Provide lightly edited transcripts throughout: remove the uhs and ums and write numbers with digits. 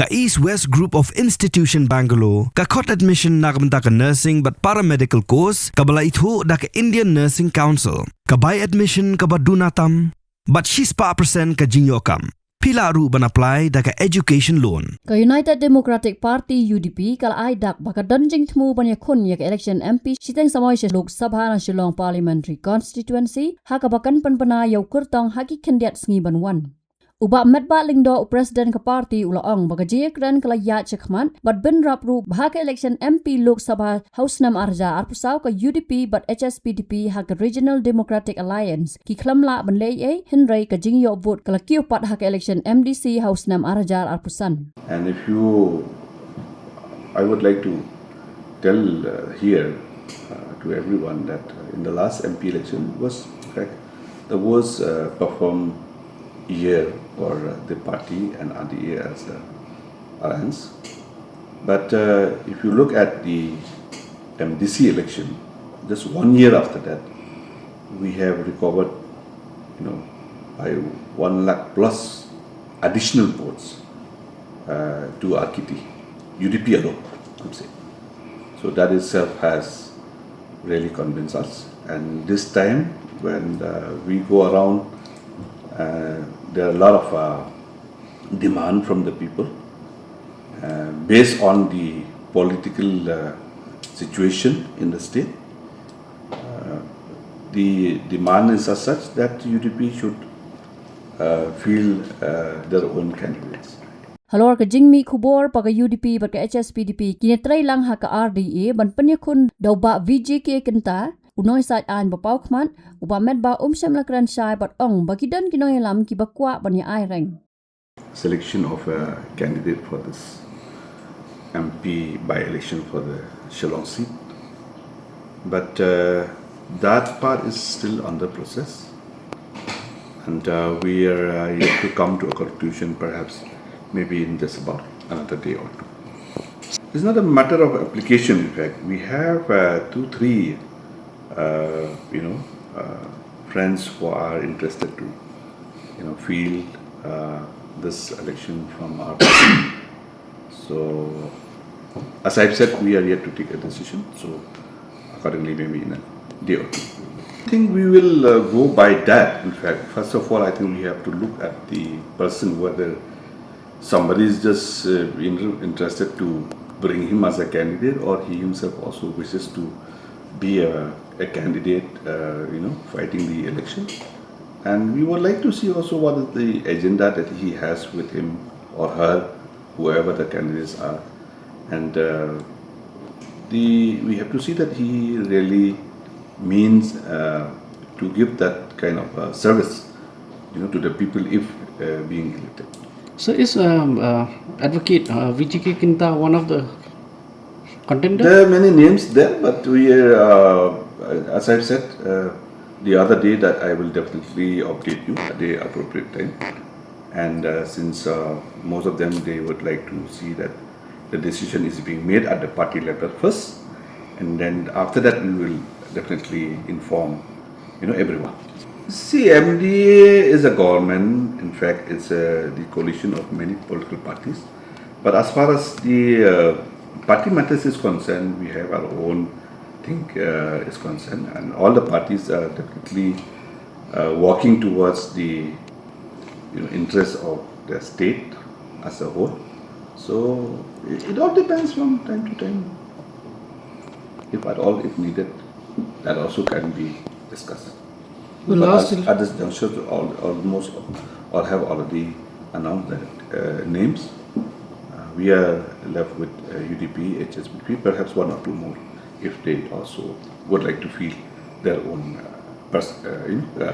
ka East West Group of Institution Bangalore ka khot admission nakamta ka nursing but paramedical course ka bala ithu da ka Indian Nursing Council ka buy admission ka badunatam but she's pa percent ka jinyokam pila ru ban apply da ka education loan ka United Democratic Party UDP kala ai dak baka donjing thmu ban yakun yak election MP siteng samoy se Lok Sabha na Shillong Parliamentary Constituency ha ka bakan panpana yaukur tong haki kandidat sngi ban wan Uba medba lingdo President ka party ulaong bagajek dan kalaya chekman but bin rapru bahaka election MP Lok Sabha House nam arja arpusaw ka UDP but HSPDP haka Regional Democratic Alliance ki Khlem la ban lei Henry ka jingyo vote kala Kiew pat haka election MDC House nam arja arpusan. And if you, I would like to tell here to everyone that in the last MP election was in fact the worst performed year for the party and Atiar as the alliance. But if you look at the MDC election, just 1 year after that, we have recovered, by 1 lakh plus additional votes to RKT, UDP alone, I'm saying. So that itself has really convinced us. And this time, when we go around, there are a lot of demand from the people based on the political situation in the state. The demand is as such that UDP should field their own candidates. Halor ka jingmi khubor paga UDP but ka HSPDP kinetray lang ha ka RDA ban panyakun daw ba VJK kenta Unoy side an bapaw khman ubamet ba sham lakran shai but ong bagidan kinoy lam ki bakwa bani ai reng Selection of a candidate for this MP by election for the Shillong seat, but that part is still under process, and we are yet to come to a conclusion, perhaps maybe in just about another day or two. It's not a matter of application. In fact, we have 2-3 friends who are interested to, field this election from our party. So, as I've said, we are yet to take a decision. So, accordingly, maybe in a day or two. I think we will go by that. In fact, first of all, I think we have to look at the person, whether somebody is just interested to bring him as a candidate, or he himself also wishes to be a candidate, fighting the election. And we would like to see also what is the agenda that he has with him or her, whoever the candidates are. And we have to see that he really means to give that kind of service, to the people if being elected. So is Advocate VJK Kinta one of the contenders? There are many names there, but we are, as I've said the other day, that I will definitely update you at the appropriate time. And since most of them, they would like to see that the decision is being made at the party level first, and then after that we will definitely inform, everyone. See, MDA is a government. In fact, it's the coalition of many political parties. But as far as the party matters is concerned, we have our own thing is concerned, and all the parties are definitely working towards the interests of the state as a whole. So it all depends from time to time. If at all, if needed, that also can be discussed. But at this juncture, almost all have already announced their names. We are left with UDP, HSPP, perhaps 1 or 2 more, if they also would like to field their own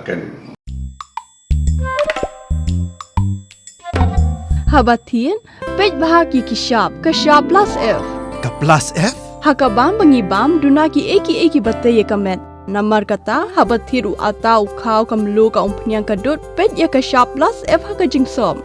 candidate. Hadien, pej bahagi kishab, kashab plus F. ka plus F Hakabam bangibam dunaki eki batay kamet. Namar kata habathiru atau kau kamlu ka umpnyang kadut pej ya kashab plus F hakajing som.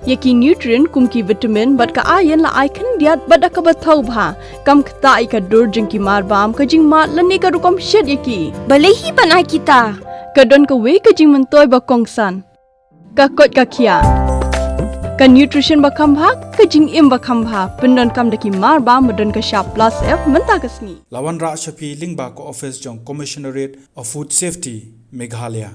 Yaki nutrient kumki vitamin bat ka iron la icon diat bat ka bathau bha kam khta ka dur jingki mar bam ka jing mat lani ka rukom shed yaki balehi banai kita ka don ka we ka jing mantoy ba kongsan ka kot ka khia ka nutrition bakam bha ka jing im bakam bha pendon kam daki mar ba modon ka sharp plus f menta kasni Lawan Ra Shafi Lingba ko office jong Commissionerate of Food Safety Meghalaya